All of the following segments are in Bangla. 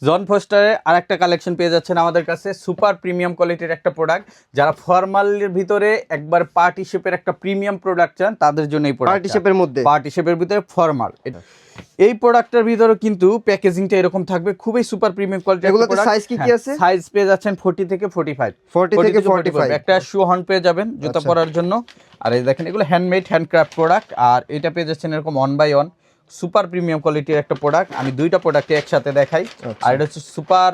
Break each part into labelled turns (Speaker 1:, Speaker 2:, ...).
Speaker 1: জন ফস্টারের আরেকটা কালেকশন পেয়ে যাচ্ছেন আমাদের কাছে, সুপার প্রিমিয়াম কোয়ালিটির একটা প্রোডাক্ট। যারা ফর্মালের ভিতরে একবার পার্টি শেপের একটা প্রিমিয়াম প্রোডাক্ট চান তাদের জন্য এই প্রোডাক্ট।
Speaker 2: পার্টি শেপের মধ্যে,
Speaker 1: পার্টি শেপের ভিতরে ফর্মাল। এই প্রোডাক্টের ভিতরে কিন্তু প্যাকেজিংটা এরকম থাকবে, খুবই সুপার প্রিমিয়াম কোয়ালিটির।
Speaker 2: এগুলোতে সাইজ কি কি আছে?
Speaker 1: সাইজ পেয়ে যাচ্ছেন 40 থেকে 45।
Speaker 2: 40 থেকে 45
Speaker 1: একটা শু হর্ন পেয়ে যাবেন জুতা পরার জন্য। আর এই দেখেন এগুলো হ্যান্ডমেড হ্যান্ডক্রাফট প্রোডাক্ট। আর এটা পেয়ে যাচ্ছেন এরকম 1/1 সুপার প্রিমিয়াম কোয়ালিটির একটা প্রোডাক্ট। আমি দুইটা প্রোডাক্ট একসাথে দেখাই। আর এটা হচ্ছে সুপার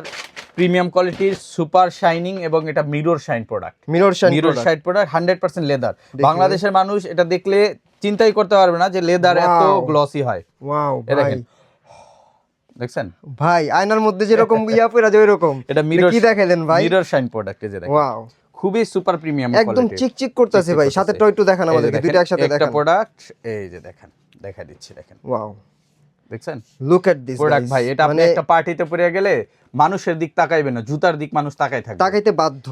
Speaker 1: প্রিমিয়াম কোয়ালিটির সুপার শাইনিং এবং এটা mirror shine product.
Speaker 2: Mirror shine
Speaker 1: product 100% leather. বাংলাদেশের মানুষ এটা দেখলে চিন্তাই করতে পারবে না যে লেদার এত গ্লসি হয়।
Speaker 2: ওয়াও
Speaker 1: দেখেন, দেখছেন
Speaker 2: ভাই আয়নার মধ্যে যেরকম ইয়া পড়া যায় এরকম।
Speaker 1: এটা মিরর
Speaker 2: কি দেখাইলেন ভাই?
Speaker 1: Mirror shine product. এই যে দেখেন,
Speaker 2: ওয়াও,
Speaker 1: খুবই সুপার প্রিমিয়াম
Speaker 2: একদম চিকচিক করতেছে ভাই। সাথেটাও একটু দেখান আমাদেরকে, দুইটা একসাথে দেখান।
Speaker 1: একটা প্রোডাক্ট এই যে দেখেন, দেখা দিচ্ছি, দেখেন।
Speaker 2: ওয়াও,
Speaker 1: দেখছেন
Speaker 2: লুক এট দিস
Speaker 1: প্রোডাক্ট ভাই। এটা আপনি একটা পার্টিতে পরে গেলে মানুষের দিক তাকাইবে না, জুতার দিক মানুষ তাকাই থাকবে,
Speaker 2: তাকাইতে বাধ্য।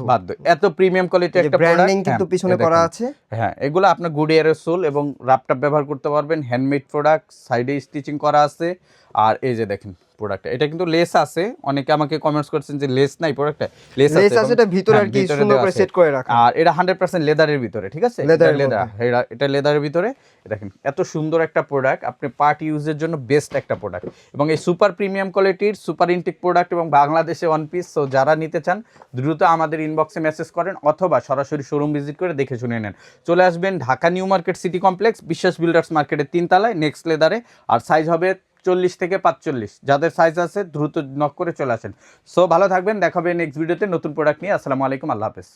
Speaker 1: এত প্রিমিয়াম কোয়ালিটি একটা প্রোডাক্ট।
Speaker 2: ব্র্যান্ডিং কিন্তু পিছনে করা আছে।
Speaker 1: হ্যাঁ, এগুলো আপনি গুডিয়ারের সোল এবং রাপটাপ ব্যবহার করতে পারবেন। হ্যান্ডমেড প্রোডাক্ট, সাইডে স্টিচিং করা আছে। আর এই যে দেখেন প্রোডাক্ট, এটা কিন্তু লেস আছে। অনেকে আমাকে কমেন্টস করছেন যে লেস নাই প্রোডাক্টে। লেস আছে,
Speaker 2: এটা ভিতরে আর কি সুন্দর করে সেট করে রাখা।
Speaker 1: আর এটা 100% লেদারের ভিতরে, ঠিক আছে? লেদার, এটা লেদারের ভিতরে। দেখেন এত সুন্দর একটা প্রোডাক্ট, আপনি পার্টি ইউজের জন্য বেস্ট একটা প্রোডাক্ট। এবং এই সুপার প্রিমিয়াম কোয়ালিটির সুপার ইনটেক প্রোডাক্ট এবং বাংলাদেশে ওয়ান পিস। সো যারা নিতে চান দ্রুত আমাদের ইনবক্সে মেসেজ করেন অথবা সরাসরি শোরুম ভিজিট করে দেখে শুনে নেন। চলে আসবেন Dhaka new market city complex, বিশ্বাস বিল্ডার্স মার্কেটের 3 তলায়, নেক্সট লেদারে। আর সাইজ হবে 40 থেকে 45। যাদের সাইজ আছে দ্রুত নক করে চলে আসেন। সো ভালো থাকবেন, দেখা হবে নেক্সট ভিডিওতে নতুন প্রোডাক্ট নিয়ে। আসসালামু আলাইকুম, আল্লাহ হাফেজ।